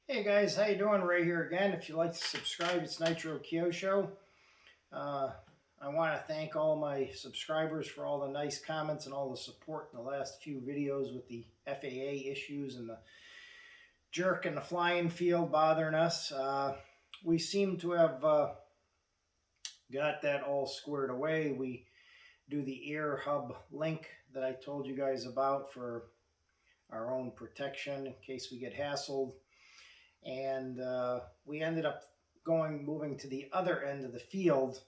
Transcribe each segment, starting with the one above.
Hey guys, how you doing? Ray here again. If you'd like to subscribe, it's Nitro Kyosho. Uh, I want to thank all my subscribers for all the nice comments and all the support in the last few videos with the FAA issues and the jerk in the flying field bothering us. We seem to have got that all squared away. We do the air hub link that I told you guys about for our own protection in case we get hassled. And we ended up moving to the other end of the field,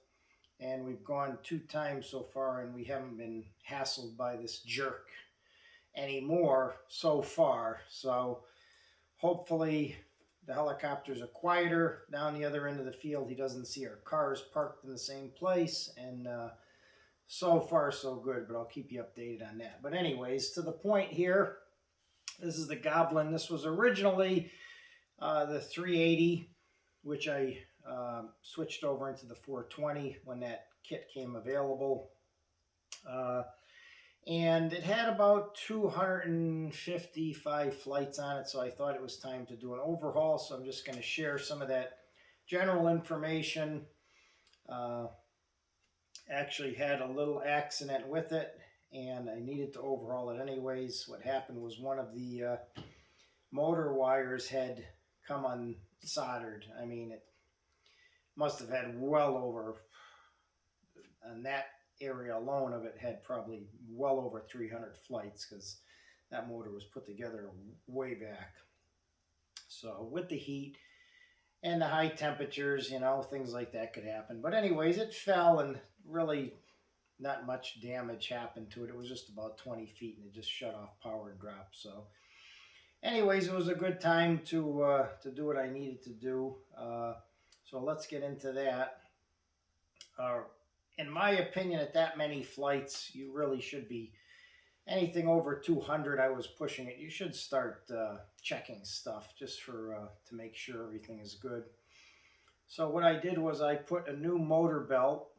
and we've gone 2 times so far, and we haven't been hassled by this jerk anymore so far. So hopefully the helicopters are quieter down the other end of the field. He doesn't see our cars parked in the same place, and so far so good, but I'll keep you updated on that. But anyways, to the point here, this is the Goblin. This was originally the 380, which I switched over into the 420 when that kit came available. And it had about 255 flights on it, so I thought it was time to do an overhaul. So I'm just going to share some of that general information. Actually had a little accident with it, and I needed to overhaul it anyways. What happened was one of the motor wires had come unsoldered. I mean, it must have had well over, on that area alone of it, had probably well over 300 flights, because that motor was put together way back. So with the heat and the high temperatures, you know, things like that could happen. But anyways, it fell, and really not much damage happened to it. It was just about 20 feet, and it just shut off power and dropped. So anyways, it was a good time to do what I needed to do. So let's get into that. In my opinion, at that many flights, you really should be, anything over 200, I was pushing it. You should start checking stuff just for to make sure everything is good. So what I did was I put a new motor belt,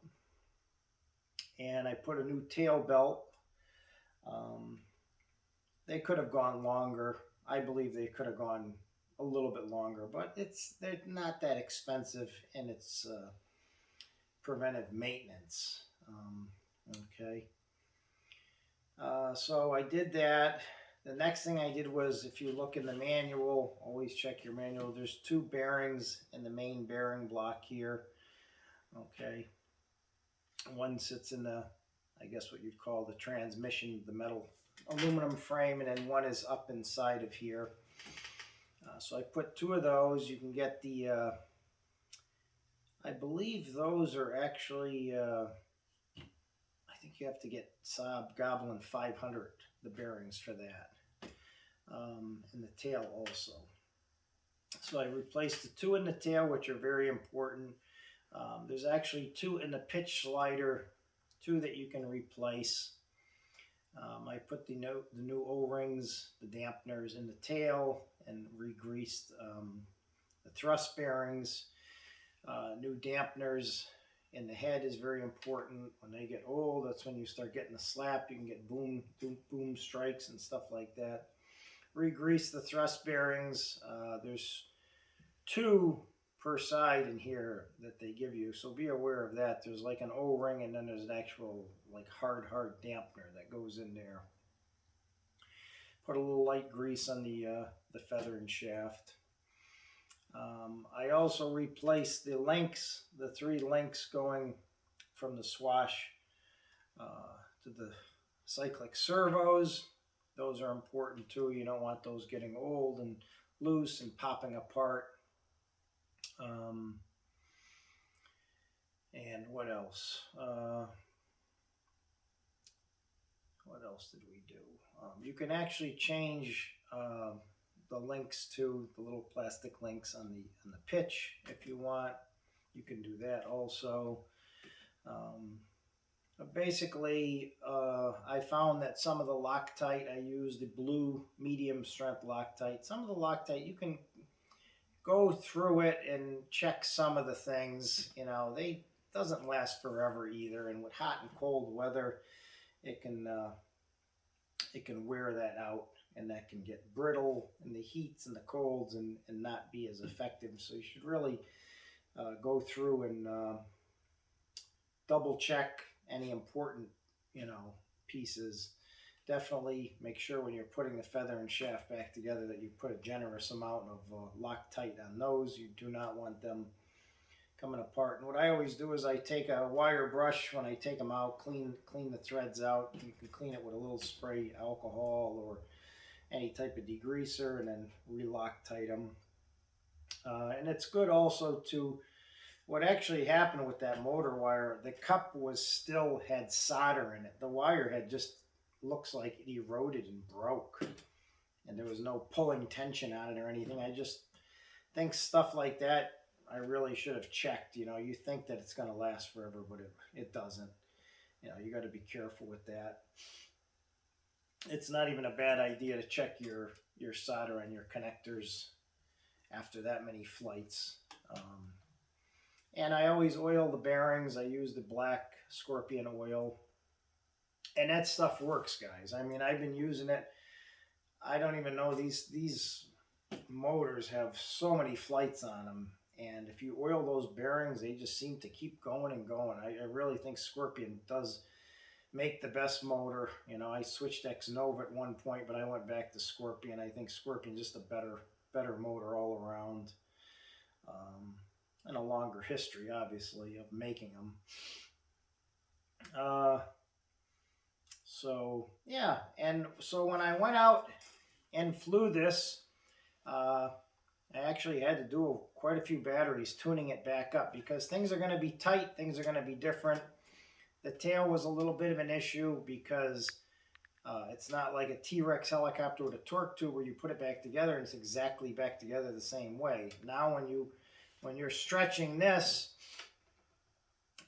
and I put a new tail belt. They could have gone longer. I believe they could have gone a little bit longer, but they're not that expensive, and it's preventive maintenance. Okay. So I did that. The next thing I did was, if you look in the manual, always check your manual. There's 2 bearings in the main bearing block here. Okay. One sits in the, I guess what you'd call the transmission, the metal aluminum frame, and then one is up inside of here. So I put 2 of those. You can get the, I believe those are actually, I think you have to get Sab Goblin 500, the bearings for that, and the tail also. So I replaced the 2 in the tail, which are very important. There's actually 2 in the pitch slider, 2 that you can replace. I put the new O-rings, the dampeners in the tail, and re-greased the thrust bearings. New dampeners in the head is very important. When they get old, that's when you start getting the slap. You can get boom strikes and stuff like that. Re-grease the thrust bearings. There's 2 per side in here that they give you, so be aware of that. There's like an O-ring, and then there's an actual like hard dampener that goes in there. Put a little light grease on the feather and shaft. I also replaced the links, the 3 links going from the swash to the cyclic servos. Those are important too. You don't want those getting old and loose and popping apart. And what else? What else did we do? You can actually change the links to the little plastic links on the pitch if you want. You can do that also. Basically, I found that some of the Loctite, I use the blue medium strength Loctite. Some of the Loctite, you can go through it and check some of the things. You know, they doesn't last forever either, and with hot and cold weather, it can wear that out. and that can get brittle in the heats and the colds and not be as effective. So you should really go through and double check any important, pieces. Definitely make sure when you're putting the feather and shaft back together that you put a generous amount of Loctite on those. You do not want them coming apart. And what I always do is I take a wire brush when I take them out, clean the threads out. You can clean it with a little spray alcohol or any type of degreaser, and then re-Loctite them. And it's good also to, what actually happened with that motor wire, the cup had solder in it. The wire had just, looks like it eroded and broke, and there was no pulling tension on it or anything. I just think stuff like that I really should have checked. You think that it's going to last forever, but it doesn't. You got to be careful with that. It's not even a bad idea to check your solder and your connectors after that many flights. And I always oil the bearings. I use the black Scorpion oil. And that stuff works, guys. I mean, I've been using it. I don't even know, these motors have so many flights on them. And if you oil those bearings, they just seem to keep going and going. I really think Scorpion does make the best motor. I switched X-Nova at one point, but I went back to Scorpion. I think Scorpion just a better motor all around. And a longer history, obviously, of making them. So, yeah. And so when I went out and flew this, I actually had to do quite a few batteries tuning it back up, because things are going to be tight, things are going to be different. The tail was a little bit of an issue because it's not like a T-Rex helicopter with a torque tube where you put it back together and it's exactly back together the same way. Now when you're stretching this,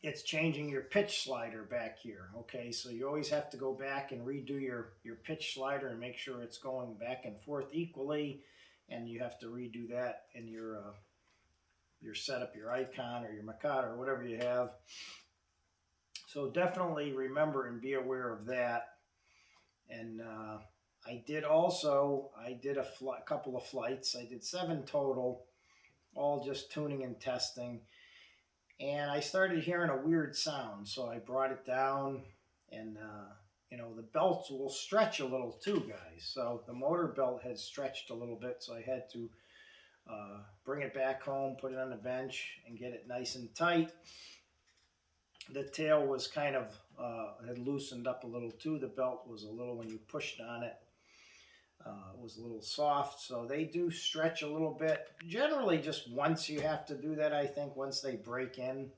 it's changing your pitch slider back here. Okay, so you always have to go back and redo your pitch slider and make sure it's going back and forth equally, and you have to redo that in your setup, your Icon or your Mikado or whatever you have. So definitely remember and be aware of that. And I did a couple of flights. I did 7 total, all just tuning and testing. And I started hearing a weird sound, so I brought it down, and the belts will stretch a little too, guys. So the motor belt had stretched a little bit, so I had to bring it back home, put it on the bench, and get it nice and tight. The tail was kind of had loosened up a little too. The belt was a little, when you pushed on it, it was a little soft. So they do stretch a little bit. Generally, just once you have to do that, I think, once they break in.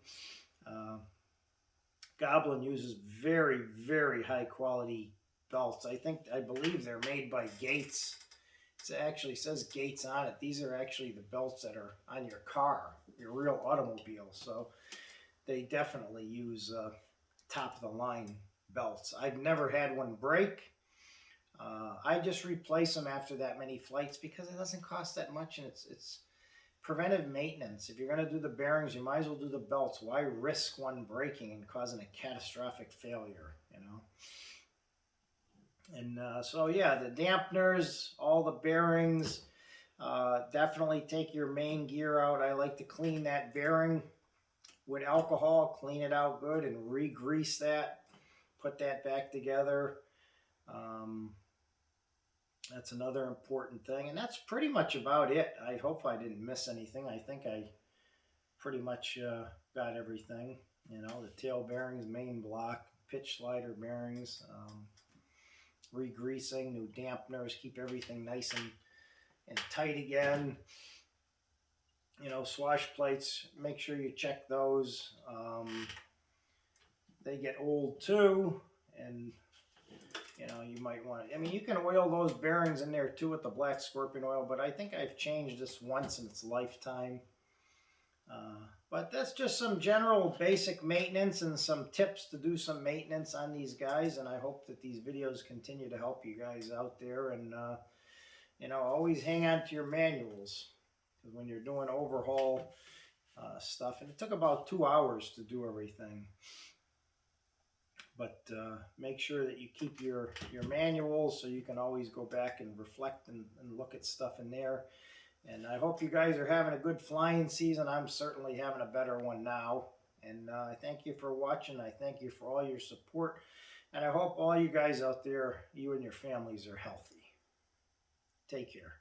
Goblin uses very, very high quality belts. I believe they're made by Gates. It actually says Gates on it. These are actually the belts that are on your car, your real automobile. So they definitely use top of the line belts. I've never had one break. I just replace them after that many flights because it doesn't cost that much, and it's preventive maintenance. If you're going to do the bearings, you might as well do the belts. Why risk one breaking and causing a catastrophic failure, And so yeah, the dampeners, all the bearings, definitely take your main gear out. I like to clean that bearing with alcohol, clean it out good, and re-grease that, put that back together. That's another important thing, and that's pretty much about it. I hope I didn't miss anything. I think I pretty much got everything. The tail bearings, main block, pitch slider bearings, re-greasing, new dampeners, keep everything nice and tight again. Swash plates, make sure you check those. They get old too, and you might want to, you can oil those bearings in there too with the black Scorpion oil, but I think I've changed this once in its lifetime. But that's just some general basic maintenance and some tips to do some maintenance on these guys, and I hope that these videos continue to help you guys out there. And always hang on to your manuals, because when you're doing overhaul stuff, and it took about 2 hours to do everything. But make sure that you keep your manuals so you can always go back and reflect and look at stuff in there. And I hope you guys are having a good flying season. I'm certainly having a better one now. And I thank you for watching. I thank you for all your support. And I hope all you guys out there, you and your families, are healthy. Take care.